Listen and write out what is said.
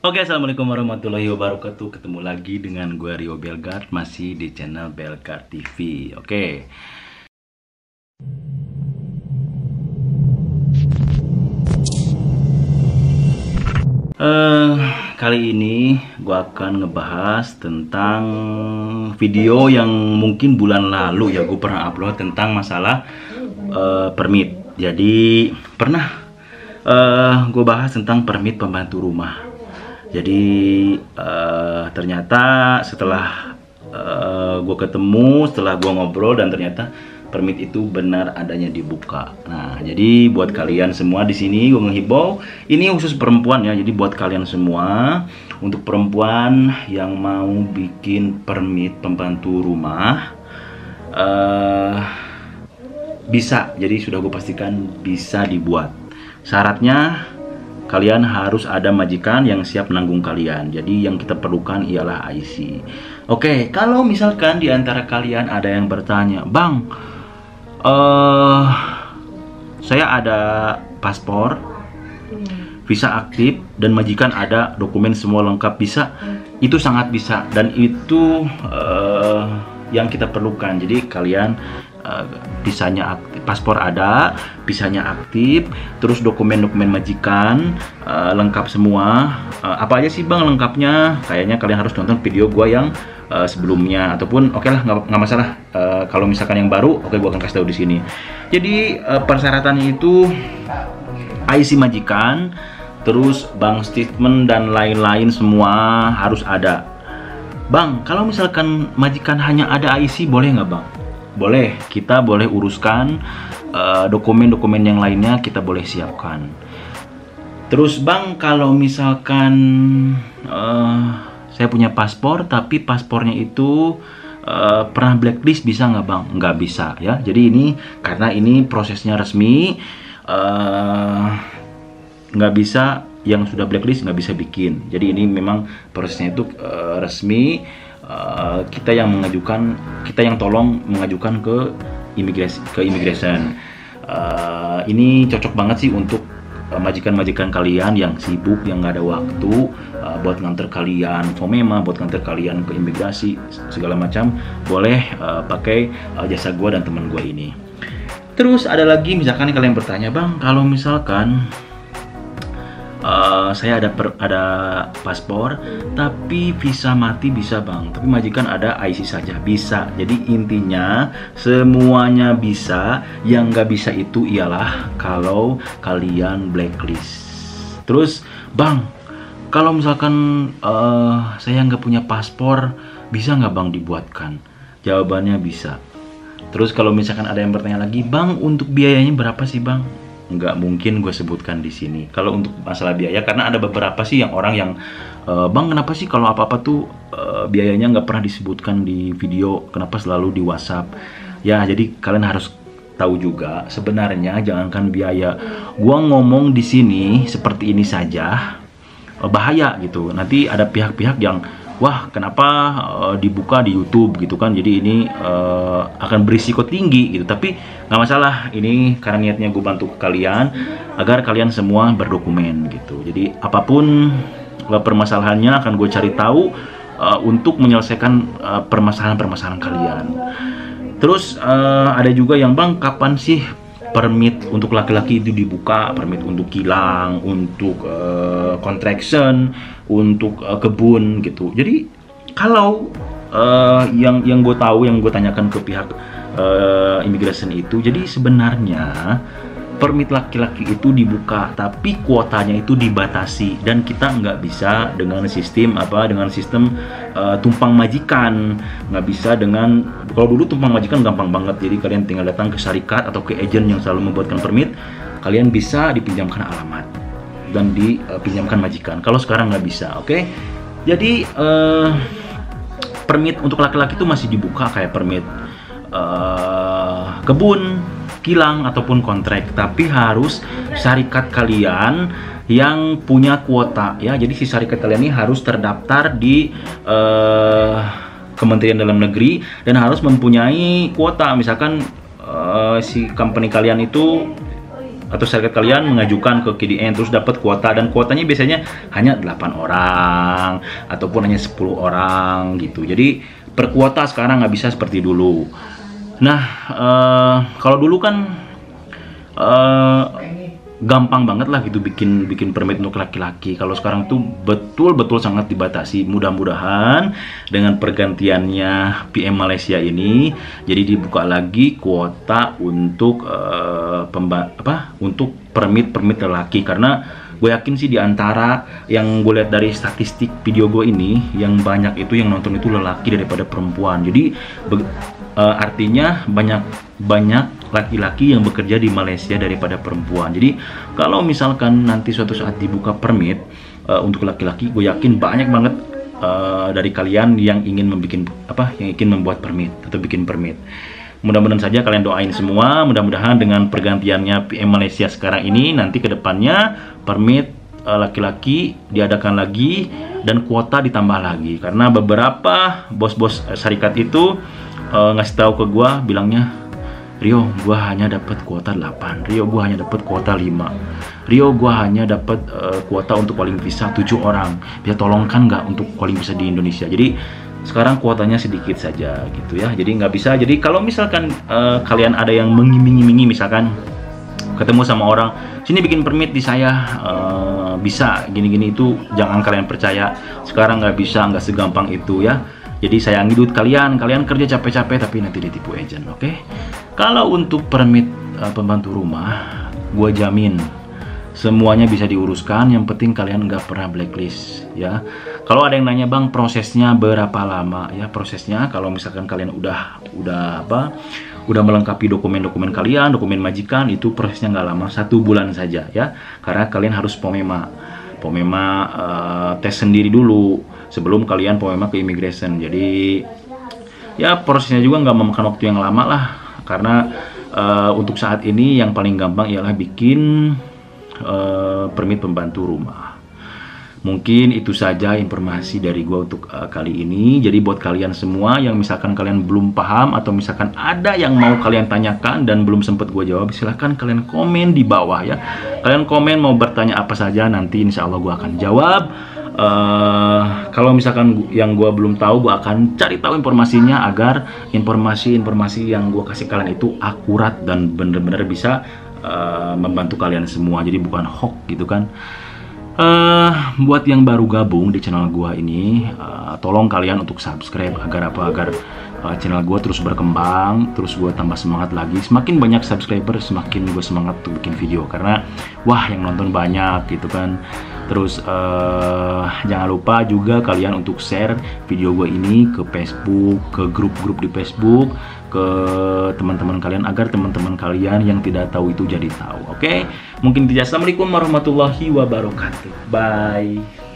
Oke, assalamualaikum warahmatullahi wabarakatuh. Ketemu lagi dengan gue Rio Belgard, masih di channel Belgard TV. Oke. Kali ini gue akan ngebahas tentang video yang mungkin bulan lalu ya gue pernah upload tentang masalah permit. Jadi pernah gue bahas tentang permit pembantu rumah. Jadi ternyata setelah gue ketemu, setelah gue ngobrol, dan ternyata permit itu benar adanya dibuka. Nah, jadi buat kalian semua di sini gue menghibau, ini khusus perempuan ya. Jadi buat kalian semua, untuk perempuan yang mau bikin permit pembantu rumah, bisa. Jadi sudah gue pastikan bisa dibuat. Syaratnya kalian harus ada majikan yang siap menanggung kalian. Jadi yang kita perlukan ialah IC. Oke, kalau misalkan di antara kalian ada yang bertanya, "Bang, saya ada paspor, visa aktif, dan majikan ada dokumen semua lengkap, bisa?" Itu sangat bisa, dan itu yang kita perlukan. Jadi kalian visanya aktif, paspor ada, visanya aktif, terus dokumen-dokumen majikan lengkap semua. Apa aja sih bang lengkapnya? Kayaknya kalian harus nonton video gua yang sebelumnya, ataupun oke lah, nggak masalah. Kalau misalkan yang baru, oke, gua akan kasih tahu di sini. Jadi persyaratannya itu IC majikan, terus bank statement dan lain-lain semua harus ada. Bang, kalau misalkan majikan hanya ada IC, boleh nggak bang? Boleh, kita boleh uruskan dokumen-dokumen yang lainnya, kita boleh siapkan. Terus bang, kalau misalkan saya punya paspor, tapi paspornya itu pernah blacklist, bisa nggak bang? Nggak bisa ya. Jadi ini karena ini prosesnya resmi, nggak bisa. Yang sudah blacklist nggak bisa bikin. Jadi ini memang prosesnya itu resmi. Kita yang mengajukan, kita yang tolong mengajukan ke imigrasi, ini cocok banget sih untuk majikan-majikan kalian yang sibuk, yang nggak ada waktu buat nganter kalian FOMEMA, buat nganter kalian ke imigrasi segala macam. Boleh pakai jasa gua dan teman gua ini. Terus ada lagi, misalkan kalian bertanya, bang, kalau misalkan saya ada paspor tapi visa mati, bisa bang? Tapi majikan ada IC saja, bisa. Jadi intinya semuanya bisa. Yang nggak bisa itu ialah kalau kalian blacklist. Terus bang, kalau misalkan saya nggak punya paspor, bisa nggak bang dibuatkan? Jawabannya bisa. Terus kalau misalkan ada yang bertanya lagi, bang, untuk biayanya berapa sih bang? Nggak mungkin gue sebutkan di sini kalau untuk masalah biaya, karena ada beberapa sih yang orang yang bang, kenapa sih kalau apa-apa tuh biayanya nggak pernah disebutkan di video, kenapa selalu di WhatsApp ya? Jadi kalian harus tahu juga, sebenarnya jangankan biaya, gua ngomong di sini seperti ini saja bahaya gitu. Nanti ada pihak-pihak yang, wah, kenapa dibuka di YouTube gitu kan, jadi ini akan berisiko tinggi gitu. Tapi nggak masalah, ini karena niatnya gue bantu kalian agar kalian semua berdokumen gitu. Jadi apapun permasalahannya akan gue cari tahu untuk menyelesaikan permasalahan-permasalahan kalian. Terus ada juga yang, bang, kapan sih permit untuk laki-laki itu dibuka? Permit untuk kilang, untuk contraction, untuk kebun gitu. Jadi kalau yang gue tahu, yang gue tanyakan ke pihak immigration itu, jadi sebenarnya permit laki-laki itu dibuka, tapi kuotanya itu dibatasi, dan kita nggak bisa dengan sistem tumpang majikan. Nggak bisa dengan, kalau dulu tumpang majikan gampang banget. Jadi kalian tinggal datang ke syarikat atau ke agent yang selalu membuatkan permit, kalian bisa dipinjamkan alamat dan dipinjamkan majikan. Kalau sekarang nggak bisa, oke? Jadi permit untuk laki-laki itu masih dibuka, kayak permit kebun, kilang, ataupun kontrak. Tapi harus syarikat kalian yang punya kuota ya. Jadi si syarikat kalian ini harus terdaftar di Kementerian Dalam Negeri dan harus mempunyai kuota. Misalkan si company kalian itu atau syarikat kalian mengajukan ke KDN terus dapat kuota, dan kuotanya biasanya hanya 8 orang ataupun hanya 10 orang gitu. Jadi per kuota sekarang nggak bisa seperti dulu. Nah, kalau dulu kan gampang banget lah gitu bikin permit untuk laki-laki. Kalau sekarang tuh betul-betul sangat dibatasi. Mudah-mudahan dengan pergantiannya PM Malaysia ini, jadi dibuka lagi kuota untuk untuk permit lelaki. Karena gue yakin sih di antara yang gue lihat dari statistik video gue ini, yang banyak itu yang nonton itu lelaki daripada perempuan. Jadi artinya banyak laki-laki yang bekerja di Malaysia daripada perempuan. Jadi kalau misalkan nanti suatu saat dibuka permit untuk laki-laki, gue yakin banyak banget dari kalian yang ingin membuat permit atau bikin permit. Mudah-mudahan saja kalian doain semua, mudah-mudahan dengan pergantiannya PM Malaysia sekarang ini, nanti ke depannya permit laki-laki diadakan lagi dan kuota ditambah lagi. Karena beberapa bos-bos syarikat itu ngasih tahu ke gue, bilangnya, Rio, gue hanya dapat kuota 8, Rio, gue hanya dapat kuota 5, Rio, gue hanya dapat kuota untuk calling visa 7 orang, bisa tolongkan nggak untuk calling visa di Indonesia. Jadi sekarang kuotanya sedikit saja gitu ya, jadi nggak bisa. Jadi kalau misalkan kalian ada yang mengiming-imingi, misalkan ketemu sama orang, sini bikin permit di saya, bisa gini-gini, itu jangan kalian percaya. Sekarang nggak bisa, nggak segampang itu ya. Jadi sayangi duit kalian kerja capek-capek tapi nanti ditipu agent, oke? Kalau untuk permit pembantu rumah, gue jamin semuanya bisa diuruskan. Yang penting kalian nggak pernah blacklist ya. Kalau ada yang nanya, bang, prosesnya berapa lama ya? Prosesnya kalau misalkan kalian udah melengkapi dokumen-dokumen kalian, dokumen majikan, itu prosesnya nggak lama, 1 bulan saja ya. Karena kalian harus POMEMA tes sendiri dulu sebelum kalian POMEMA ke immigration. Jadi ya prosesnya juga nggak memakan waktu yang lama lah. Karena untuk saat ini yang paling gampang ialah bikin permit pembantu rumah. Mungkin itu saja informasi dari gue untuk kali ini. Jadi buat kalian semua yang misalkan kalian belum paham atau misalkan ada yang mau kalian tanyakan dan belum sempat gue jawab, silahkan kalian komen di bawah ya. Kalian komen mau bertanya apa saja, nanti insya Allah gue akan jawab. Kalau misalkan yang gue belum tahu, gue akan cari tahu informasinya agar informasi yang gue kasih kalian itu akurat dan benar-benar bisa membantu kalian semua. Jadi bukan hoax gitu kan. Buat yang baru gabung di channel gue ini, tolong kalian untuk subscribe agar channel gue terus berkembang, terus gue tambah semangat lagi. Semakin banyak subscriber, semakin gue semangat untuk bikin video, karena wah yang nonton banyak gitu kan. Terus jangan lupa juga kalian untuk share video gue ini ke Facebook, ke grup-grup di Facebook, ke teman-teman kalian agar teman-teman kalian yang tidak tahu itu jadi tahu. Oke? Mungkin tidak. Assalamualaikum warahmatullahi wabarakatuh. Bye.